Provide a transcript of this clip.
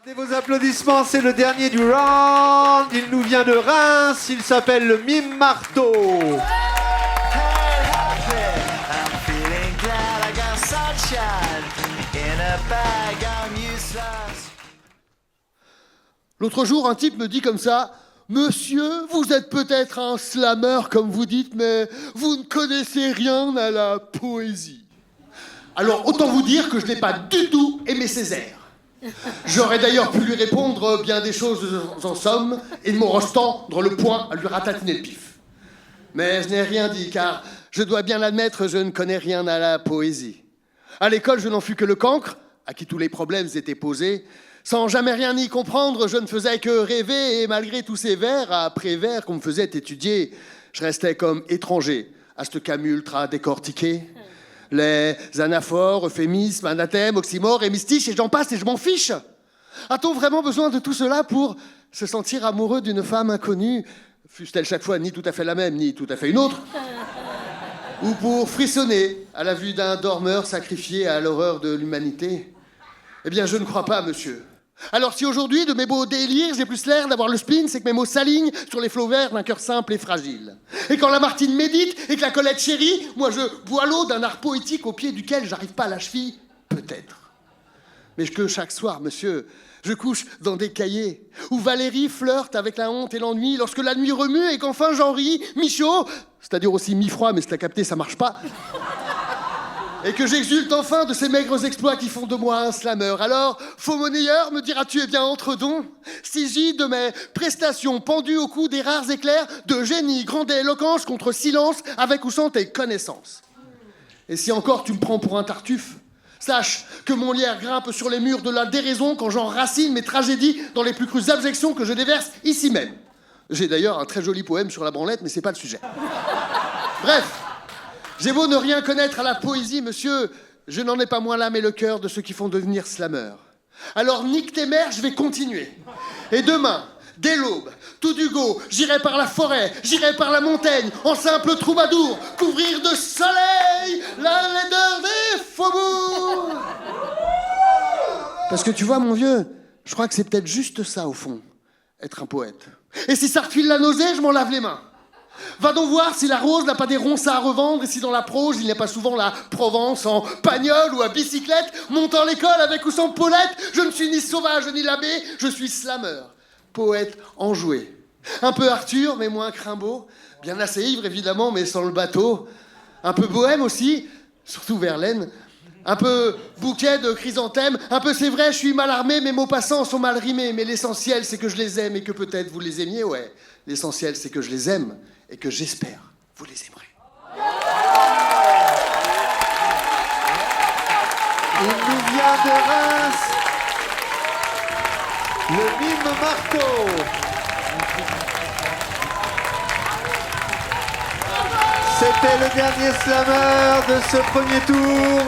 Et vos applaudissements, c'est le dernier du round. Il nous vient de Reims, il s'appelle le Mime Marteau. L'autre jour, un type me dit comme ça: « Monsieur, vous êtes peut-être un slammer comme vous dites, mais vous ne connaissez rien à la poésie. » Alors, autant vous dire que je n'ai pas du tout aimé Césaire. J'aurais d'ailleurs pu lui répondre bien des choses en somme, et de mon restendre le poing à lui ratatiner le pif. Mais je n'ai rien dit, car je dois bien l'admettre, je ne connais rien à la poésie. À l'école, je n'en fus que le cancre, à qui tous les problèmes étaient posés. Sans jamais rien y comprendre, je ne faisais que rêver, et malgré tous ces vers après vers qu'on me faisait étudier, je restais comme étranger à ce Camus ultra décortiqué. Les anaphores, euphémismes, anathèmes, oxymores, hémistiches, et j'en passe et je m'en fiche. A-t-on vraiment besoin de tout cela pour se sentir amoureux d'une femme inconnue, fût-elle chaque fois ni tout à fait la même, ni tout à fait une autre, ou pour frissonner à la vue d'un dormeur sacrifié à l'horreur de l'humanité? Eh bien, je ne crois pas, monsieur. Alors si aujourd'hui, de mes beaux délires, j'ai plus l'air d'avoir le spleen, c'est que mes mots s'alignent sur les flots verts d'un cœur simple et fragile. Et quand la Martine médite et que la Colette chérit, moi je bois l'eau d'un art poétique au pied duquel j'arrive pas à la cheville, peut-être. Mais que chaque soir, monsieur, je couche dans des cahiers où Valérie flirte avec la honte et l'ennui lorsque la nuit remue et qu'enfin j'en ris, mi-chaud, c'est-à-dire aussi mi-froid, mais si t'as capté, ça marche pas. Et que j'exulte enfin de ces maigres exploits qui font de moi un slammer. Alors, faux monnayeur, me diras-tu, eh bien, entre dons, s'agit de mes prestations pendues au cou des rares éclairs de génie, grande éloquence contre silence, avec ou sans tes connaissances. Et si encore tu me prends pour un tartuffe, sache que mon lierre grimpe sur les murs de la déraison quand j'enracine mes tragédies dans les plus crues abjections que je déverse ici même. J'ai d'ailleurs un très joli poème sur la branlette, mais c'est pas le sujet. Bref. J'ai beau ne rien connaître à la poésie, monsieur, je n'en ai pas moins l'âme et le cœur de ceux qui font devenir slammer. Alors nique tes mères, je vais continuer. Et demain, dès l'aube, tout du go, j'irai par la forêt, j'irai par la montagne, en simple troubadour, couvrir de soleil la laideur des faubourgs. Parce que tu vois, mon vieux, je crois que c'est peut-être juste ça, au fond, être un poète. Et si ça refile la nausée, je m'en lave les mains. Va donc voir si la rose n'a pas des ronces à revendre et si dans la prose il n'y a pas souvent la Provence en pagnole ou à bicyclette, montant l'école avec ou sans Paulette. Je ne suis ni sauvage ni l'abbé, je suis slammer, poète enjoué. Un peu Arthur, mais moins Rimbaud. Bien assez ivre évidemment, mais sans le bateau. Un peu bohème aussi, surtout Verlaine. Un peu bouquet de chrysanthèmes. Un peu c'est vrai, je suis mal armé, mes mots passants sont mal rimés. Mais l'essentiel, c'est que je les aime et que peut-être vous les aimiez, ouais. L'essentiel, c'est que je les aime et que j'espère vous les aimerez. Il nous vient de Reims, le Mime Marteau. C'était le dernier slammer de ce premier tour.